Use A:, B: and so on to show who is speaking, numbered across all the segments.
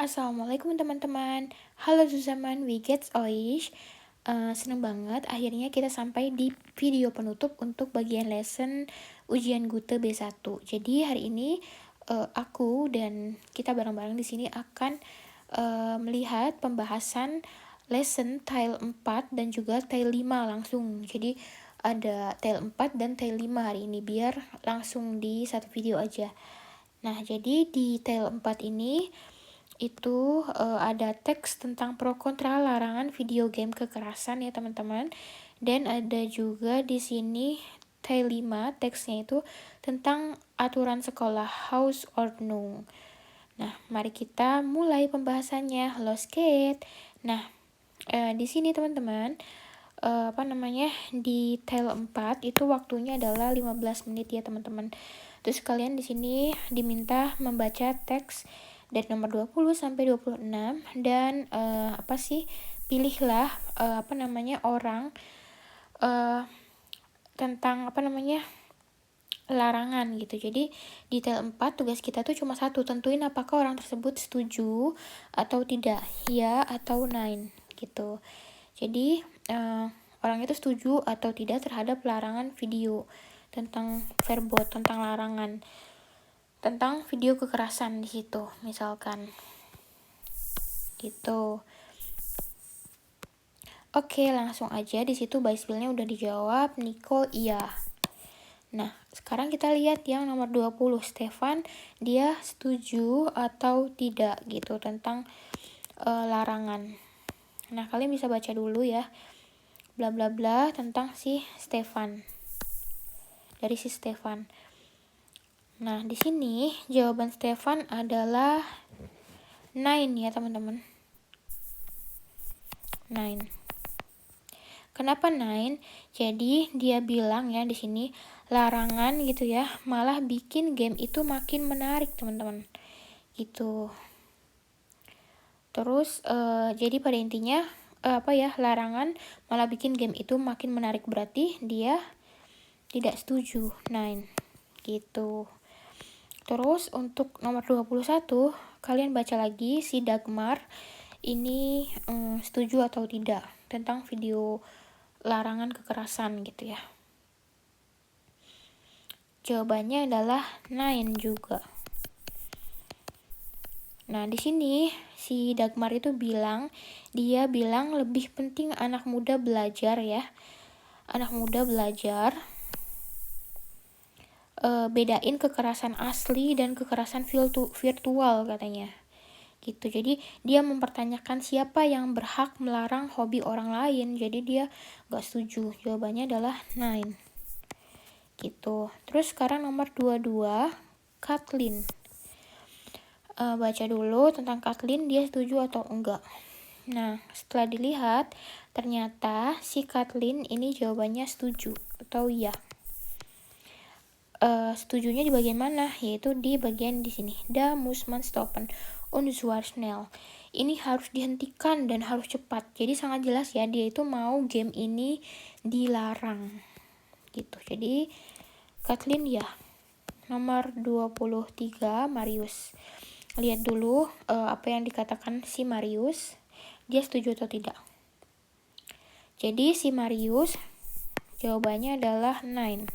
A: Assalamualaikum teman-teman. Halo Zuzaman, we get Oish. Seneng banget akhirnya kita sampai di video penutup untuk bagian lesson ujian Gute B1. Jadi hari ini aku dan kita bareng-bareng di sini akan melihat pembahasan lesson tile 4 dan juga tile 5 langsung. Jadi ada tile 4 dan tile 5 hari ini, biar langsung di satu video aja. Nah, jadi di tile 4 ini itu ada teks tentang pro kontra larangan video game kekerasan ya teman-teman. Dan ada juga di sini tile 5 teksnya itu tentang aturan sekolah, house or no. Nah, mari kita mulai pembahasannya. Let's get. Nah, di sini teman-teman di tile 4 itu waktunya adalah 15 menit ya teman-teman. Terus kalian di sini diminta membaca teks dari nomor 20 sampai 26 dan pilihlah orang tentang larangan gitu. Jadi di tile 4 tugas kita tuh cuma satu, tentuin apakah orang tersebut setuju atau tidak, ya atau nein gitu. Jadi orang itu setuju atau tidak terhadap larangan video, tentang verbot, tentang larangan, tentang video kekerasan di situ, misalkan gitu. Oke, langsung aja di situ Baisbilnya udah dijawab, Niko iya. Nah, sekarang kita lihat yang nomor 20, Stefan, dia setuju atau tidak gitu tentang larangan. Nah, kalian bisa baca dulu ya, bla bla bla tentang si Stefan. Dari si Stefan. Nah, di sini jawaban Stefan adalah 9 ya, teman-teman. 9. Kenapa 9? Jadi dia bilang ya di sini larangan gitu ya, malah bikin game itu makin menarik, teman-teman. Gitu. Terus jadi pada intinya larangan malah bikin game itu makin menarik, berarti dia tidak setuju. 9. Gitu. Terus untuk nomor 21, kalian baca lagi si Dagmar ini setuju atau tidak tentang video larangan kekerasan gitu ya. Jawabannya adalah 9 juga. Nah, di sini si Dagmar itu dia bilang lebih penting anak muda belajar ya. Anak muda belajar bedain kekerasan asli dan kekerasan virtual katanya. Gitu. Jadi dia mempertanyakan siapa yang berhak melarang hobi orang lain. Jadi dia gak setuju. Jawabannya adalah 9. Gitu. Terus sekarang nomor 22, Kathleen. Baca dulu tentang Kathleen, dia setuju atau enggak. Nah, setelah dilihat, ternyata si Kathleen ini jawabannya setuju atau iya. Setujunya di bagian mana? Yaitu di bagian di sini. Da muss man stoppen und zwar schnell. Ini harus dihentikan dan harus cepat. Jadi sangat jelas ya, dia itu mau game ini dilarang. Gitu. Jadi Kathleen ya. Nomor 23, Marius. Lihat dulu apa yang dikatakan si Marius. Dia setuju atau tidak. Jadi si Marius jawabannya adalah 9.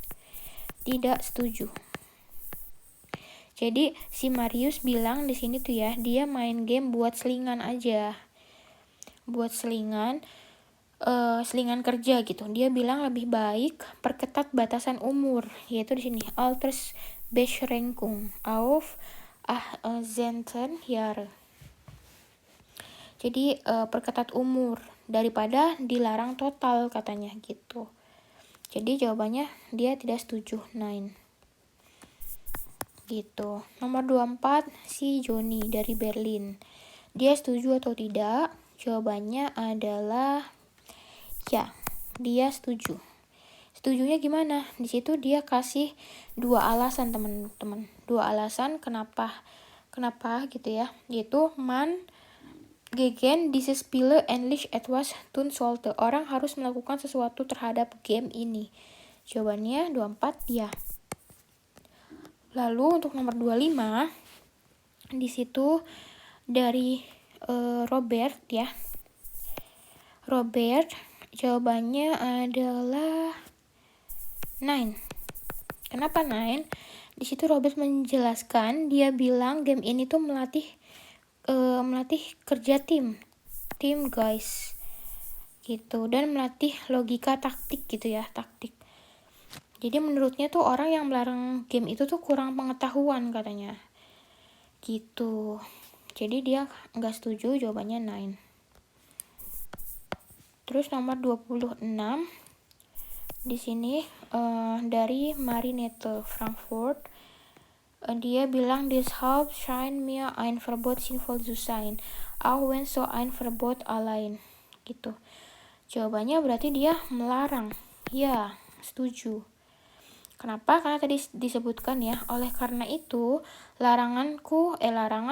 A: Tidak setuju. Jadi si Marius bilang di sini tuh ya, dia main game buat selingan aja. Buat selingan kerja gitu. Dia bilang lebih baik perketat batasan umur, yaitu di sini Altersbeschränkung auf 18 Jahre. Jadi perketat umur daripada dilarang total katanya gitu. Jadi jawabannya dia tidak setuju, 9. Gitu. Nomor 24, si Joni dari Berlin. Dia setuju atau tidak? Jawabannya adalah ya, dia setuju. Setujunya gimana? Di situ dia kasih 2 alasan, teman-teman. 2 alasan kenapa gitu ya. Yaitu gegen diese Spiele endlich etwas tun sollte. Orang harus melakukan sesuatu terhadap game ini. Jawabannya 24 ya. Lalu untuk nomor 25, di situ dari Robert ya. Robert, jawabannya adalah 9. Kenapa 9? Di situ Robert menjelaskan, dia bilang game ini tuh melatih kerja tim guys gitu, dan melatih logika taktik gitu ya, taktik. Jadi menurutnya tuh orang yang melarang game itu tuh kurang pengetahuan katanya gitu. Jadi dia nggak setuju, jawabannya 9. Terus nomor 26 di sini dari Marinette Frankfurt. Dia bilang deshalb scheint mir ein Verbot sinnvoll zu sein, auch wenn so ein Verbot allein gitu. Jawabannya berarti dia melarang. Ya, setuju. Kenapa? Karena tadi disebutkan ya, oleh karena itu larangan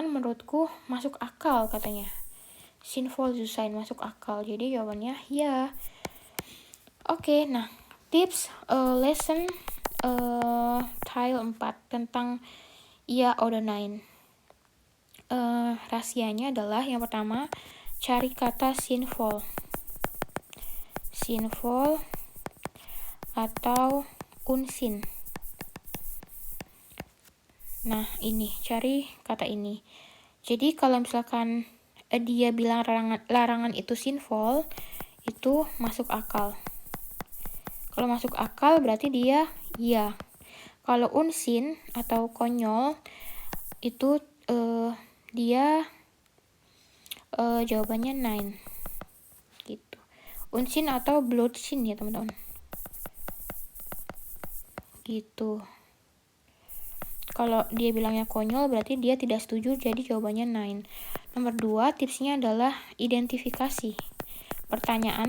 A: menurutku masuk akal katanya. Sinnvoll zu sein, masuk akal. Jadi jawabannya ya. Oke, nah tips lesson tile 4 tentang ya oder nein. Rahasianya adalah yang pertama, cari kata sinnvoll atau unsinn. Nah ini, cari kata ini. Jadi kalau misalkan dia bilang larangan itu sinnvoll, itu masuk akal. Kalau masuk akal berarti dia ya. Kalau unsinn atau konyol itu dia jawabannya 9 gitu. Unsinn atau blödsinn ya teman-teman gitu. Kalau dia bilangnya konyol berarti dia tidak setuju, jadi jawabannya 9. Nomor 2 tipsnya adalah identifikasi pertanyaan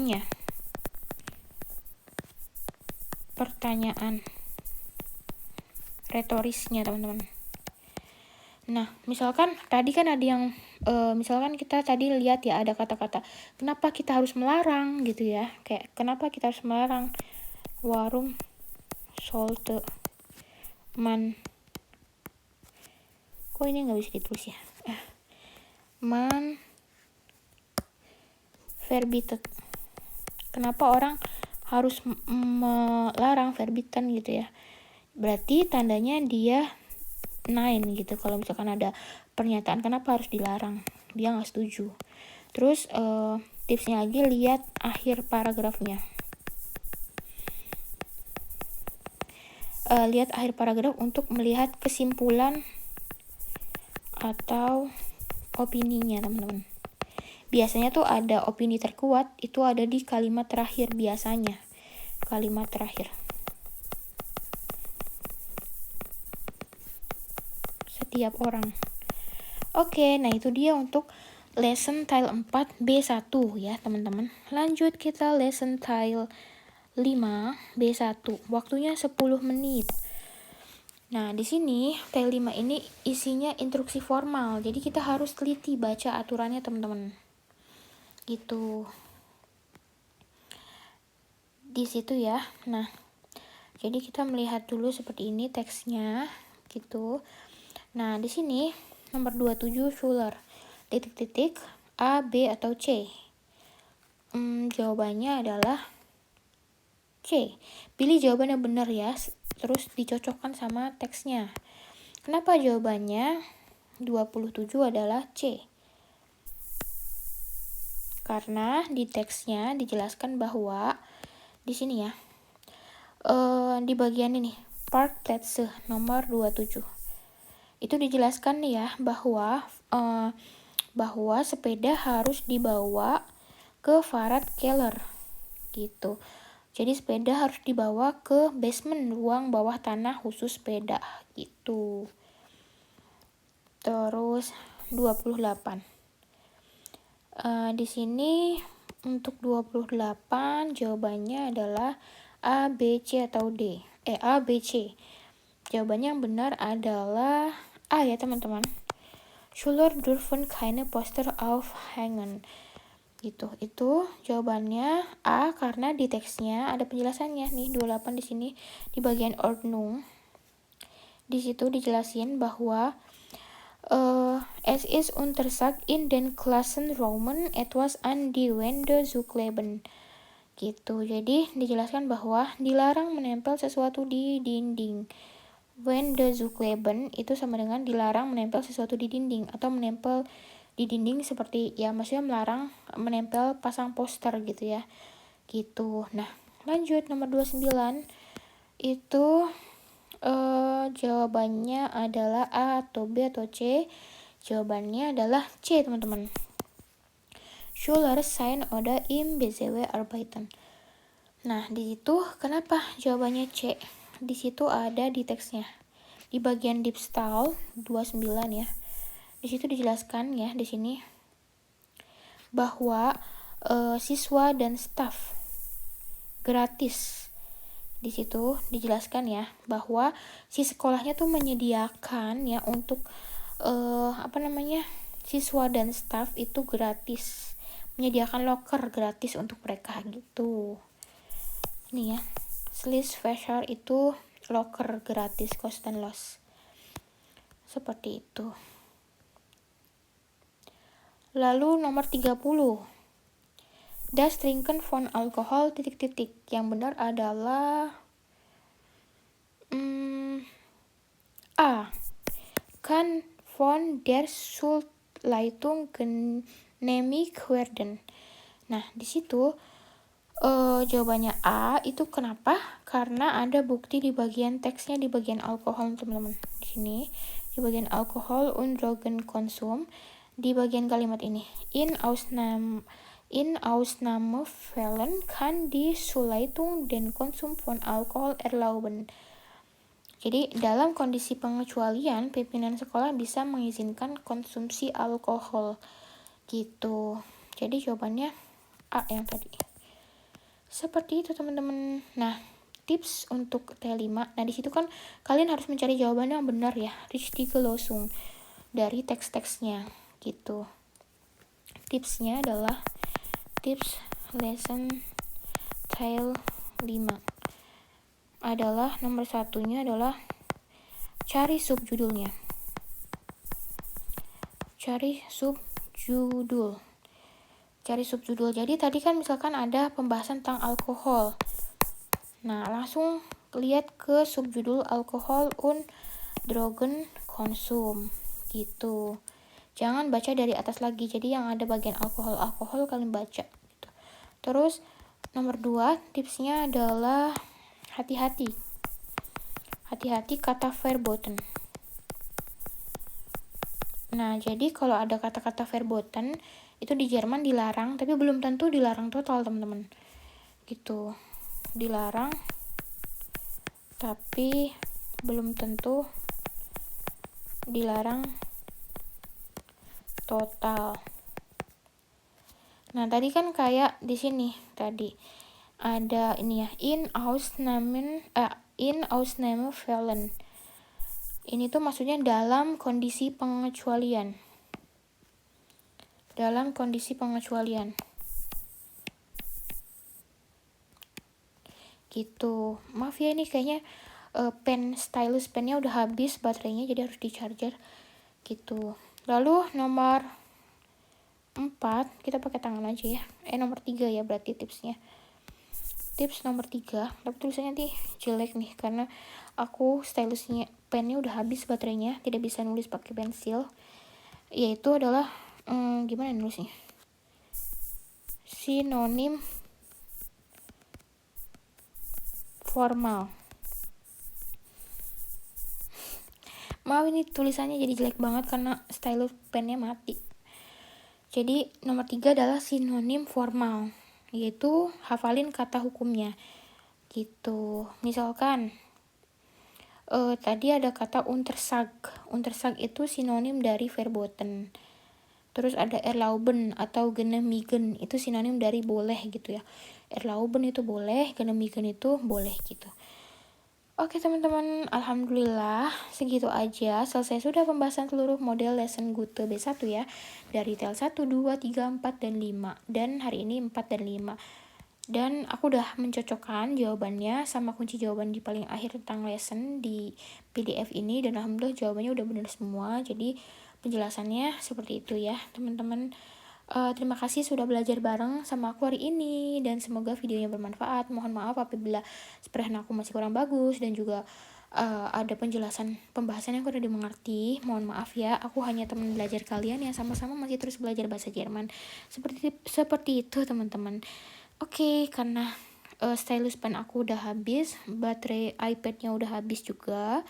A: retorisnya teman-teman. Nah misalkan tadi kan ada yang misalkan kita tadi lihat ya, ada kata-kata kenapa kita harus melarang gitu ya, kayak kenapa kita harus melarang, warum sollte man, kok ini nggak bisa ditulis ya, man verbieten, kenapa orang harus melarang verbieten gitu ya, berarti tandanya dia 9 gitu. Kalau misalkan ada pernyataan kenapa harus dilarang, dia nggak setuju. Terus tipsnya lagi, lihat akhir paragrafnya. Lihat akhir paragraf untuk melihat kesimpulan atau opininya teman-teman. Biasanya tuh ada opini terkuat, itu ada di kalimat terakhir biasanya. Kalimat terakhir. Setiap orang. Oke, nah itu dia untuk lesson tile 4 B1 ya teman-teman. Lanjut kita lesson tile 5 B1. Waktunya 10 menit. Nah, di sini tile 5 ini isinya instruksi formal. Jadi kita harus teliti baca aturannya teman-teman. Gitu. Di situ ya. Nah, jadi kita melihat dulu seperti ini teksnya gitu. Nah, di sini nomor 27 Schuler. Titik-titik A, B atau C. Jawabannya adalah C. Pilih jawaban yang benar ya, terus dicocokkan sama teksnya. Kenapa jawabannya 27 adalah C? Karena di teksnya dijelaskan bahwa di sini ya, di bagian ini Parkplätze nomor 27 itu dijelaskan ya bahwa sepeda harus dibawa ke Fahrradkeller gitu. Jadi sepeda harus dibawa ke basement, ruang bawah tanah khusus sepeda gitu. Terus 28. Di sini untuk 28 jawabannya adalah A, B, C atau D. A, B, C. Jawabannya yang benar adalah A ya teman-teman. Schüler dürfen keine Poster aufhängen. Gitu. Itu jawabannya A karena di teksnya ada penjelasannya nih 28 di sini di bagian Ordnung. Di situ dijelasin bahwa Es ist untersagt in den Klassenräumen etwas an die Wände zu kleben. Gitu. Jadi dijelaskan bahwa dilarang menempel sesuatu di dinding. Wände zu kleben itu sama dengan dilarang menempel sesuatu di dinding atau menempel di dinding seperti ya maksudnya melarang menempel pasang poster gitu ya. Gitu. Nah, lanjut nomor 29 itu jawabannya adalah A atau B atau C. Jawabannya adalah C, teman-teman. Schüler sein oder im BZW arbeiten. Nah, di situ kenapa jawabannya C? Di situ ada di teksnya. Di bagian Diebstahl 29 ya. Di situ dijelaskan ya di sini bahwa siswa dan staf gratis. Di situ dijelaskan ya bahwa si sekolahnya tuh menyediakan ya untuk siswa dan staf itu gratis, menyediakan loker gratis untuk mereka gitu. Ini ya, Schließfächer itu loker gratis, kostenlos. Seperti itu. Lalu nomor 30. Das Trinken von Alkohol ... Yang benar adalah A. Kann von der Schulleitung genehmigt werden. Nah, di situ jawabannya A. Itu kenapa? Karena ada bukti di bagian teksnya di bagian alkohol, teman-teman. Di sini di bagian alkohol und Drogenkonsum di bagian kalimat ini. In Ausnahmefällen kann die Schulleitung den Konsum von Alkohol erlauben. Jadi, dalam kondisi pengecualian, pimpinan sekolah bisa mengizinkan konsumsi alkohol. Gitu. Jadi, jawabannya A yang tadi. Seperti itu, teman-teman. Nah, tips untuk T5. Nah, di situ kan kalian harus mencari jawaban yang benar ya. Richtige Lösung dari teks-teksnya. Gitu. Tipsnya adalah tips lesson Teil 5. Adalah nomor satunya adalah cari subjudulnya. Cari subjudul. Jadi tadi kan misalkan ada pembahasan tentang alkohol. Nah, langsung lihat ke subjudul alkohol und Drogenkonsum gitu. Jangan baca dari atas lagi. Jadi yang ada bagian alkohol kalian baca gitu. Terus nomor 2 tipsnya adalah hati-hati kata verboten. Nah, jadi kalau ada kata-kata verboten itu di Jerman dilarang, tapi belum tentu dilarang total, teman-teman. Gitu. Dilarang tapi belum tentu dilarang total. Nah, tadi kan kayak di sini tadi ada ini ya, in Ausnahmefällen. Ini tuh maksudnya dalam kondisi pengecualian. Gitu. Maaf ya, ini kayaknya stylus pennya udah habis baterainya, jadi harus di charger gitu. Lalu nomor 4 kita pakai tangan aja ya. Nomor 3 ya berarti tipsnya. Tips nomor 3, tapi tulisannya nih jelek nih karena aku stylusnya pennya udah habis baterainya, tidak bisa nulis pakai pensil. Yaitu adalah gimana nulisnya? Sinonim formal. Maaf ini tulisannya jadi jelek banget karena stylus pennya mati. Jadi nomor 3 adalah sinonim formal, yaitu hafalin kata hukumnya gitu. Misalkan tadi ada kata untersag itu sinonim dari verboten. Terus ada erlauben atau genehmigen, itu sinonim dari boleh gitu ya. Erlauben itu boleh, genehmigen itu boleh gitu. Oke teman-teman, alhamdulillah segitu aja. Selesai sudah pembahasan seluruh model lesson Gute B1 ya. Dari tel 1, 2, 3, 4, dan 5. Dan hari ini 4 dan 5. Dan aku udah mencocokkan jawabannya sama kunci jawaban di paling akhir tentang lesson di PDF ini. Dan alhamdulillah jawabannya udah benar semua. Jadi penjelasannya seperti itu ya teman-teman. Terima kasih sudah belajar bareng sama aku hari ini, dan semoga videonya bermanfaat. Mohon maaf apabila sprehan aku masih kurang bagus, dan juga ada penjelasan pembahasan yang kurang dimengerti. Mohon maaf ya, aku hanya teman belajar kalian yang sama-sama masih terus belajar bahasa Jerman. Seperti itu teman-teman. Oke, karena stylus pen aku udah habis, baterai iPad-nya udah habis juga.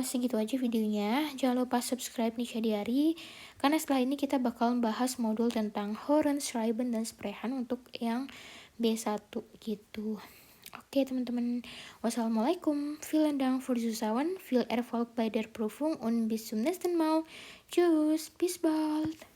A: Segitu aja videonya. Jangan lupa subscribe Nisha Diary, karena setelah ini kita bakal bahas modul tentang Horen, Schreiben, dan Sprechen untuk yang B1 gitu. Oke teman-teman, wassalamualaikum, vielen Dank für Zusauen, viel Erfolg bei der Prüfung und bis zum nächsten Mal. Tschüss, bis bald.